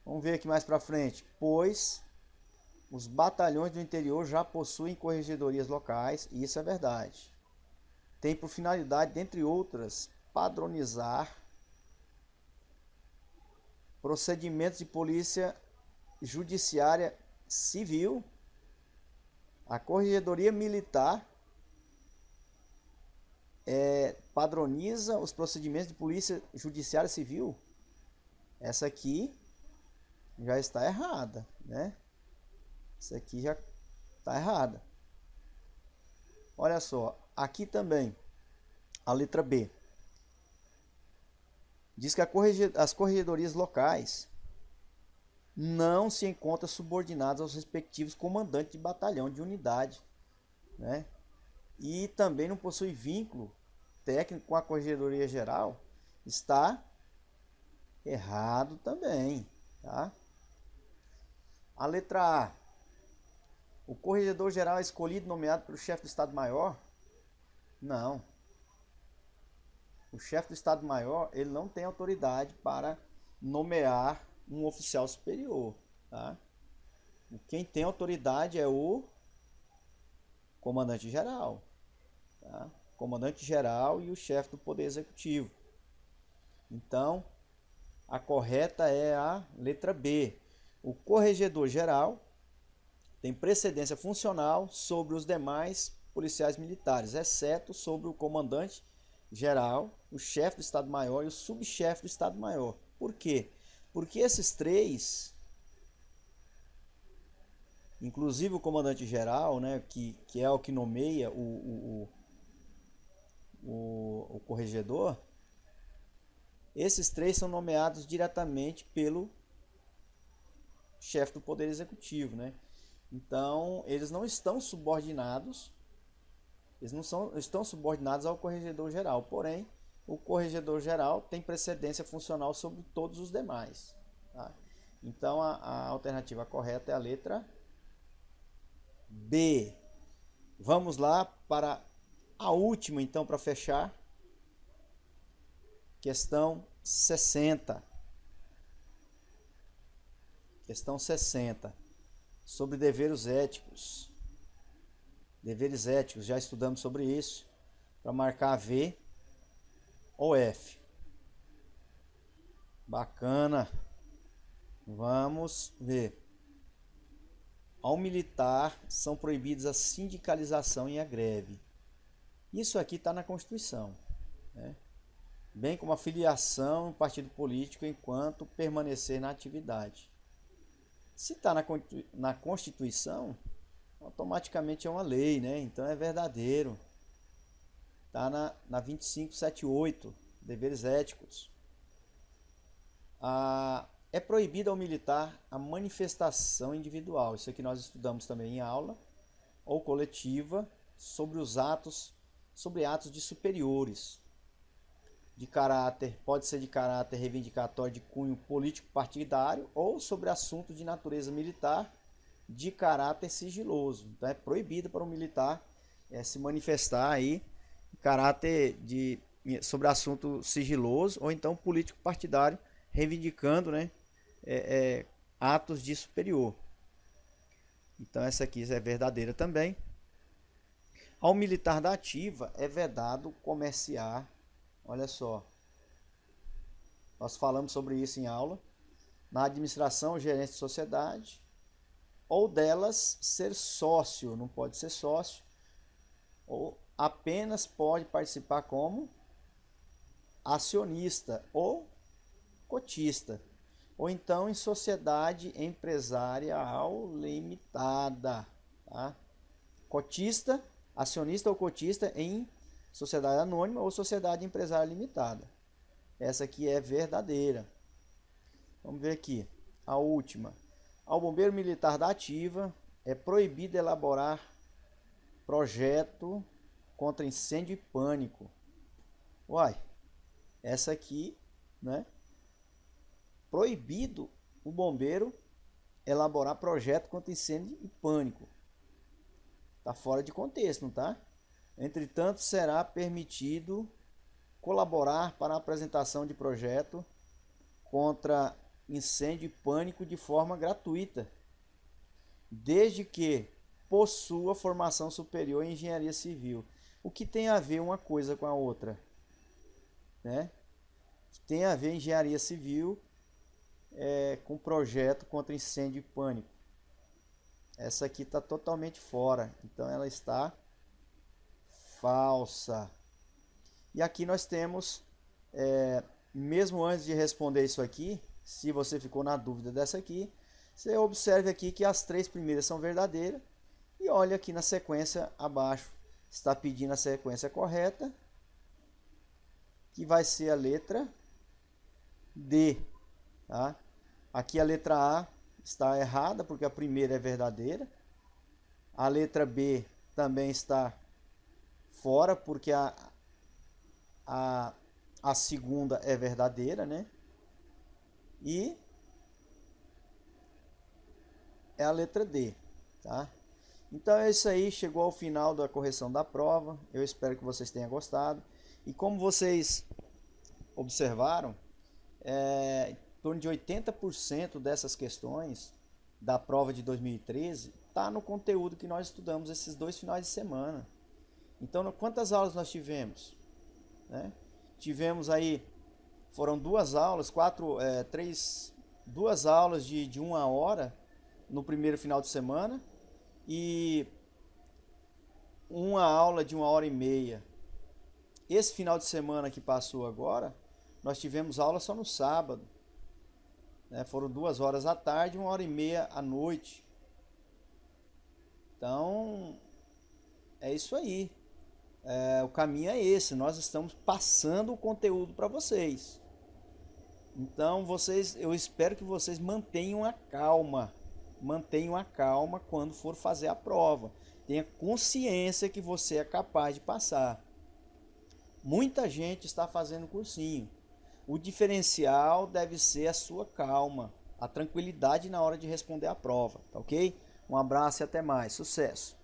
Vamos ver aqui mais para frente. Pois os batalhões do interior já possuem corregedorias locais, e isso é verdade. Tem por finalidade, dentre outras, padronizar procedimentos de polícia judiciária civil. A corregedoria militar padroniza os procedimentos de polícia judiciária civil. Essa aqui já está errada, né? Essa aqui já está errada. Olha só, aqui também, a letra B. Diz que as corregedorias locais não se encontram subordinadas aos respectivos comandantes de batalhão, de unidade, né? E também não possui vínculo técnico com a corregedoria geral. Está errado também, tá? A letra A. O corregedor geral é escolhido e nomeado pelo chefe do Estado-Maior? Não. O chefe do Estado-Maior, ele não tem autoridade para nomear um oficial superior, tá? Quem tem autoridade é o comandante-geral, tá? Comandante-geral e o chefe do Poder Executivo. Então, a correta é a letra B. O corregedor geral tem precedência funcional sobre os demais policiais militares, exceto sobre o comandante geral, o chefe do Estado-Maior e o subchefe do Estado-Maior. Por quê? Porque esses três, inclusive o comandante geral, né, que é o que nomeia o corregedor, esses três são nomeados diretamente pelo chefe do Poder Executivo, né? Então, eles não estão subordinados, estão subordinados ao corregedor geral, porém, o corregedor geral tem precedência funcional sobre todos os demais. Tá? Então, a alternativa correta é a letra B. Vamos lá para a última, então, para fechar. Questão 60. Questão 60. Sobre deveres éticos. Deveres éticos, já estudamos sobre isso. Para marcar V ou F. Bacana. Vamos ver. Ao militar são proibidos a sindicalização e a greve. Isso aqui está na Constituição, né? Bem como a filiação em partido político enquanto permanecer na atividade. Se está na Constituição, automaticamente é uma lei, né? Então é verdadeiro. Está na 2578, deveres éticos. É proibido ao militar a manifestação individual, isso aqui nós estudamos também em aula, ou coletiva, sobre atos de superiores. Pode ser de caráter reivindicatório de cunho político partidário ou sobre assunto de natureza militar de caráter sigiloso. Então é proibido para o militar se manifestar aí sobre assunto sigiloso ou então político partidário reivindicando, né, atos de superior. Então essa aqui é verdadeira também. Ao militar da ativa é vedado comerciar. Olha só, nós falamos sobre isso em aula. Na administração ou gerência de sociedade, ou delas ser sócio, não pode ser sócio, ou apenas pode participar como acionista ou cotista, ou então em sociedade empresarial limitada, tá? Cotista, acionista ou cotista em sociedade anônima ou sociedade empresária limitada. Essa aqui é verdadeira. Vamos ver aqui. A última. Ao bombeiro militar da ativa é proibido elaborar projeto contra incêndio e pânico. Uai, essa aqui, né? Proibido o bombeiro elaborar projeto contra incêndio e pânico. Tá fora de contexto, não tá? Entretanto, será permitido colaborar para a apresentação de projeto contra incêndio e pânico de forma gratuita, desde que possua formação superior em engenharia civil. O que tem a ver uma coisa com a outra, né? Tem a ver engenharia civil com projeto contra incêndio e pânico. Essa aqui está totalmente fora, então ela está falsa. E aqui nós temos, mesmo antes de responder isso aqui, se você ficou na dúvida dessa aqui, você observe aqui que as três primeiras são verdadeiras. E olha aqui na sequência abaixo, está pedindo a sequência correta, que vai ser a letra D. Tá? Aqui a letra A está errada, porque a primeira é verdadeira. A letra B também está fora, porque a segunda é verdadeira, né? E é a letra D, tá? Então é isso aí, chegou ao final da correção da prova. Eu espero que vocês tenham gostado. E como vocês observaram, em torno de 80% dessas questões da prova de 2013 está no conteúdo que nós estudamos esses 2 finais de semana. Então, quantas aulas nós tivemos? Né? Tivemos aí, foram 2 aulas, 3 2 aulas de 1 hora no primeiro final de semana e uma aula de 1 hora e meia. Esse final de semana que passou agora, nós tivemos aula só no sábado, né? Foram 2 horas à tarde e 1 hora e meia à noite. Então, é isso aí. O caminho é esse. Nós estamos passando o conteúdo para vocês. Então, eu espero que vocês mantenham a calma. Mantenham a calma quando for fazer a prova. Tenha consciência que você é capaz de passar. Muita gente está fazendo cursinho. O diferencial deve ser a sua calma, a tranquilidade na hora de responder a prova, tá ok? Um abraço e até mais. Sucesso!